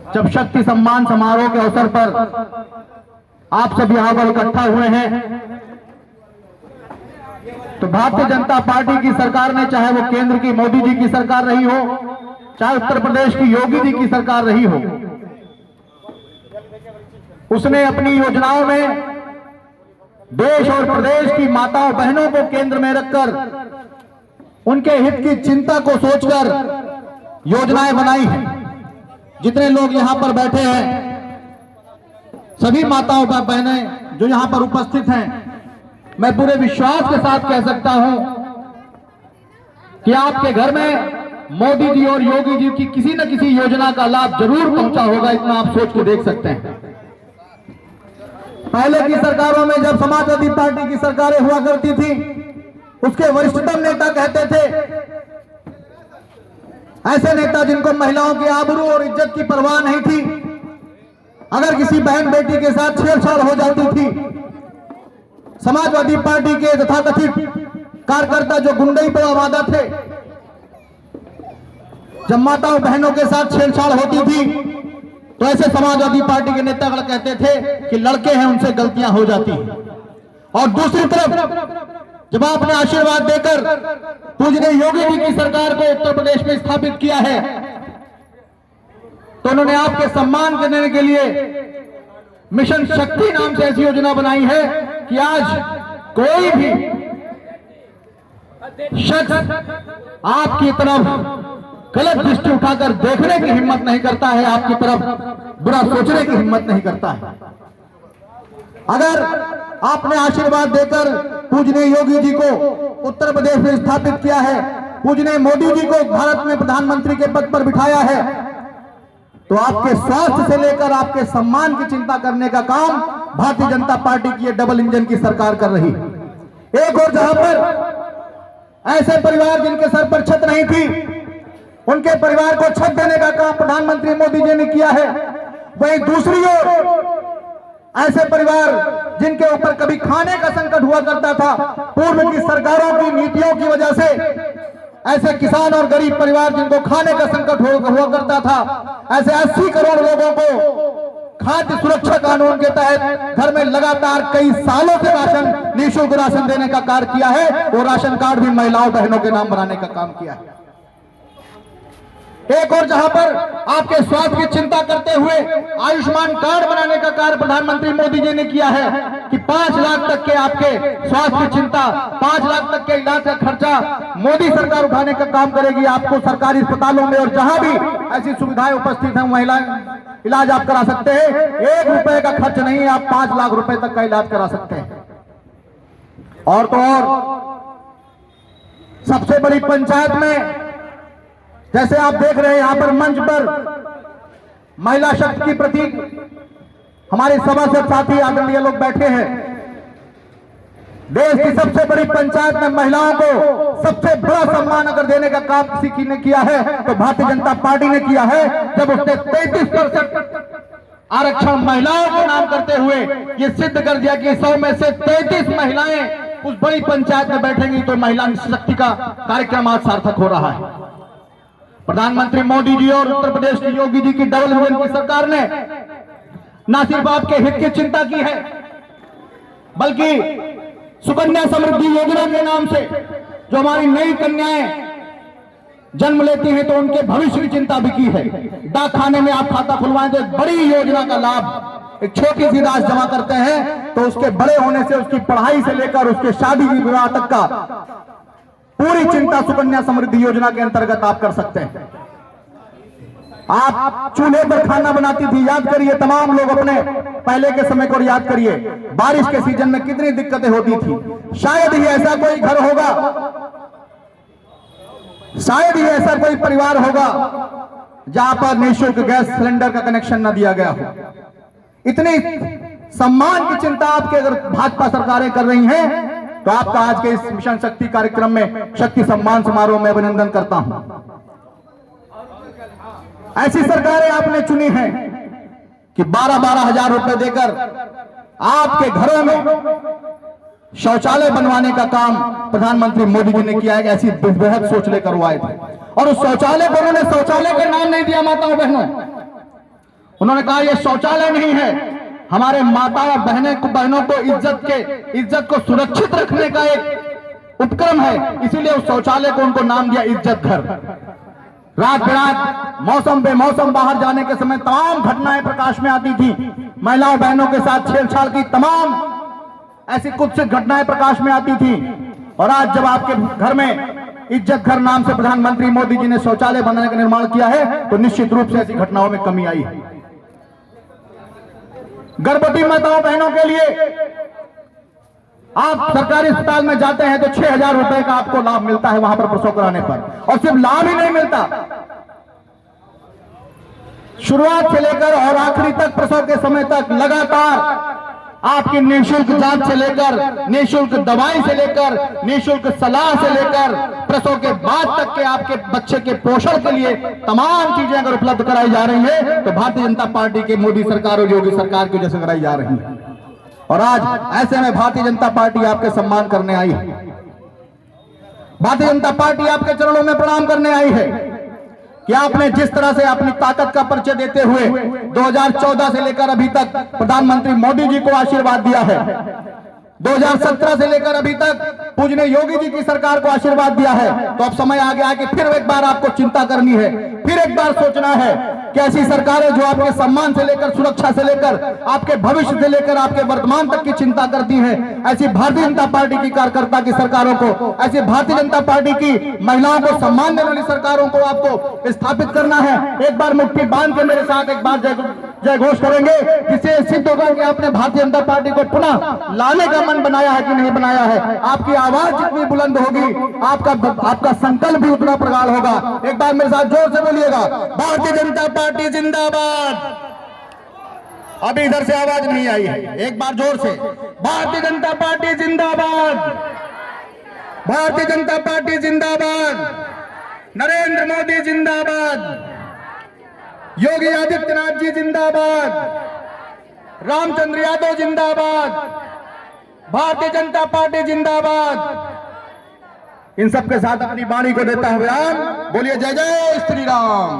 जब शक्ति सम्मान समारोह के अवसर पर आप सब यहां पर इकट्ठा हुए हैं, तो भारतीय जनता पार्टी की सरकार ने, चाहे वो केंद्र की मोदी जी की सरकार रही हो, चाहे उत्तर प्रदेश की योगी जी की सरकार रही हो, उसने अपनी योजनाओं में देश और प्रदेश की माताओं बहनों को केंद्र में रखकर उनके हित की चिंता को सोचकर योजनाएं बनाई हैं। जितने लोग यहां पर बैठे हैं, सभी माताओं बहनें जो यहां पर उपस्थित हैं, मैं पूरे विश्वास के साथ कह सकता हूं कि आपके घर में मोदी जी और योगी जी की किसी न किसी योजना का लाभ जरूर पहुंचा होगा। इतना आप सोच के देख सकते हैं। पहले की सरकारों में जब समाजवादी पार्टी की सरकारें हुआ करती थी, उसके वरिष्ठतम नेता कहते थे, ऐसे नेता जिनको महिलाओं की आबरू और इज्जत की परवाह नहीं थी, अगर किसी बहन बेटी के साथ छेड़छाड़ हो जाती थी, समाजवादी पार्टी के तथाकथित कार्यकर्ता जो गुंडई पर आवादा थे, जब माताओं बहनों के साथ छेड़छाड़ होती थी, तो ऐसे समाजवादी पार्टी के नेतागण कहते थे कि लड़के हैं, उनसे गलतियां हो जाती हैं। और दूसरी तरफ जब आपने आशीर्वाद देकर पूजनीय योगी जी की सरकार को उत्तर प्रदेश में स्थापित किया है, तो उन्होंने आपके सम्मान करने के लिए मिशन शक्ति नाम से ऐसी योजना बनाई है कि आज कोई भी शख्स आपकी तरफ गलत दृष्टि उठाकर देखने की हिम्मत नहीं करता है, आपकी तरफ बुरा सोचने की हिम्मत नहीं करता है। अगर आपने आशीर्वाद देकर पूजनीय योगी जी को उत्तर प्रदेश में स्थापित किया है, पूजनीय मोदी जी को भारत में प्रधानमंत्री के पद पर बिठाया है, तो आपके स्वास्थ्य से लेकर आपके सम्मान की चिंता करने का काम भारतीय जनता पार्टी की डबल इंजन की सरकार कर रही है। एक और जहां पर ऐसे परिवार जिनके सर पर छत नहीं थी, उनके परिवार को छत देने का काम प्रधानमंत्री मोदी जी ने किया है, वहीं दूसरी ओर ऐसे परिवार जिनके ऊपर कभी खाने का संकट हुआ करता था, पूर्व की सरकारों की नीतियों की वजह से ऐसे किसान और गरीब परिवार जिनको खाने का संकट हुआ करता था, ऐसे 80 करोड़ लोगों को खाद्य सुरक्षा कानून के तहत घर में लगातार कई सालों से राशन, निःशुल्क राशन देने का कार्य किया है। वो राशन कार्ड भी महिलाओं बहनों के नाम बनाने का काम किया है। एक और जहां पर आपके स्वास्थ्य की चिंता करते हुए आयुष्मान कार्ड बनाने का कार्य प्रधानमंत्री मोदी जी ने किया है कि 5 लाख तक के आपके स्वास्थ्य की चिंता, 5 लाख तक के इलाज का खर्चा मोदी सरकार उठाने का काम करेगी। आपको सरकारी अस्पतालों में और जहां भी ऐसी सुविधाएं उपस्थित हैं, महिलाएं इलाज आप करा सकते हैं। 1 रुपए का खर्च नहीं है, आप 5 लाख रुपए तक का इलाज करा सकते हैं। और तो और सबसे बड़ी पंचायत में, जैसे आप देख रहे हैं यहां पर मंच पर महिला शक्ति की प्रतीक हमारे सभासद साथी आदरणीय लोग बैठे हैं। देश की सबसे बड़ी पंचायत में महिलाओं को सबसे बड़ा सम्मान अगर देने का काम किसी ने किया है तो भारतीय जनता पार्टी ने किया है, जब उसने 33% आरक्षण महिलाओं के नाम करते हुए ये सिद्ध कर दिया कि 100 में से 33 महिलाएं उस बड़ी पंचायत में बैठेंगी, तो महिला शक्ति का कार्यक्रम आज सार्थक हो रहा है। प्रधानमंत्री मोदी जी और उत्तर प्रदेश की योगी जी की डबल इंजन की सरकार ने न सिर्फ आपके हित की चिंता की है, बल्कि सुकन्या समृद्धि योजना के नाम से जो हमारी नई कन्याएं जन्म लेती हैं तो उनके भविष्य की चिंता भी की है। डाक खाने में आप खाता खुलवाएं तो एक बड़ी योजना का लाभ, एक छोटी सी राशि जमा करते हैं तो उसके बड़े होने से, उसकी पढ़ाई से लेकर उसके शादी विवाह तक का पूरी चिंता सुकन्या समृद्धि योजना के अंतर्गत आप कर सकते हैं। आप चूल्हे पर खाना बनाती थी, याद करिए, तमाम लोग अपने पहले के समय को याद करिए, बारिश के सीजन में कितनी दिक्कतें होती थी। शायद ही ऐसा कोई घर होगा, शायद ही ऐसा कोई परिवार होगा जहां पर निःशुल्क गैस सिलेंडर का कनेक्शन न दिया गया हो। इतनी सम्मान की चिंता आपके अगर भाजपा सरकारें कर रही हैं तो आपका आज के इस मिशन शक्ति कार्यक्रम में, शक्ति सम्मान समारोह में अभिनंदन करता हूं। ऐसी सरकारें आपने चुनी हैं कि 12-12 हजार रुपए देकर आपके घरों में शौचालय बनवाने का काम प्रधानमंत्री मोदी जी ने किया है। ऐसी बेहद सोच लेकर वो आए थे और उस शौचालय को उन्होंने शौचालय का नाम नहीं दिया माताओं बहनों, उन्होंने कहा ये शौचालय नहीं है, हमारे माता और बहनों को इज्जत को सुरक्षित रखने का एक उपक्रम है, इसीलिए उस शौचालय को उनको नाम दिया इज्जत घर। रात बेरात मौसम बेमौसम बाहर जाने के समय तमाम घटनाएं प्रकाश में आती थी, महिलाओं बहनों के साथ छेड़छाड़ की तमाम ऐसी कुत्सित घटनाएं प्रकाश में आती थी। और आज जब आपके घर में इज्जत घर नाम से प्रधानमंत्री मोदी जी ने शौचालय बनाने का निर्माण किया है, तो निश्चित रूप से ऐसी घटनाओं में कमी आई है। गर्भवती माताओं बहनों के लिए आप सरकारी अस्पताल में जाते हैं तो 6,000 रुपए का आपको लाभ मिलता है वहां पर प्रसव कराने पर। और सिर्फ लाभ ही नहीं मिलता, शुरुआत से लेकर और आखिरी तक प्रसव के समय तक लगातार आपकी निःशुल्क जांच से लेकर, निःशुल्क दवाई से लेकर, निःशुल्क सलाह से लेकर प्रसव के बाद तक के आपके बच्चे के पोषण के लिए तमाम चीजें अगर उपलब्ध कराई जा रही है तो भारतीय जनता पार्टी की मोदी सरकार और योगी सरकार की वजह से कराई जा रही है। और आज ऐसे में भारतीय जनता पार्टी आपके सम्मान करने आई है, भारतीय जनता पार्टी आपके चरणों में प्रणाम करने आई है कि आपने जिस तरह से अपनी ताकत का परिचय देते हुए 2014 से लेकर अभी तक प्रधानमंत्री मोदी जी को आशीर्वाद दिया है, 2017 से लेकर अभी तक पूजनीय योगी जी की सरकार को आशीर्वाद दिया है, तो अब समय आ गया है कि फिर एक बार आपको चिंता करनी है, फिर एक बार सोचना है कि ऐसी सरकारें जो आपके सम्मान से लेकर, सुरक्षा से लेकर, आपके भविष्य से लेकर आपके वर्तमान तक की चिंता करती हैं, ऐसी भारतीय जनता पार्टी की कार्यकर्ता की सरकारों को, ऐसी भारतीय जनता पार्टी की महिलाओं को सम्मान देने वाली सरकारों को आपको स्थापित करना है। एक बार मुट्ठी बांध के मेरे साथ एक बार जय घोष करेंगे, जिससे सिद्ध होगा कि आपने भारतीय जनता पार्टी को पुनः लाने का मन बनाया है कि नहीं बनाया है। आपकी आवाज जितनी बुलंद होगी, आपका संकल्प भी उतना प्रगाढ़ होगा। एक बार मेरे साथ जोर से बोलिएगा, भारतीय जनता पार्टी जिंदाबाद। अभी इधर से आवाज नहीं आई है, एक बार जोर से, भारतीय जनता पार्टी जिंदाबाद, भारतीय जनता पार्टी जिंदाबाद, नरेंद्र मोदी जिंदाबाद, योगी आदित्यनाथ जी जिंदाबाद, रामचंद्र यादव जिंदाबाद, भारतीय जनता पार्टी जिंदाबाद। इन सबके साथ अपनी वाणी को देता हुए बोलिए जय जय श्री राम।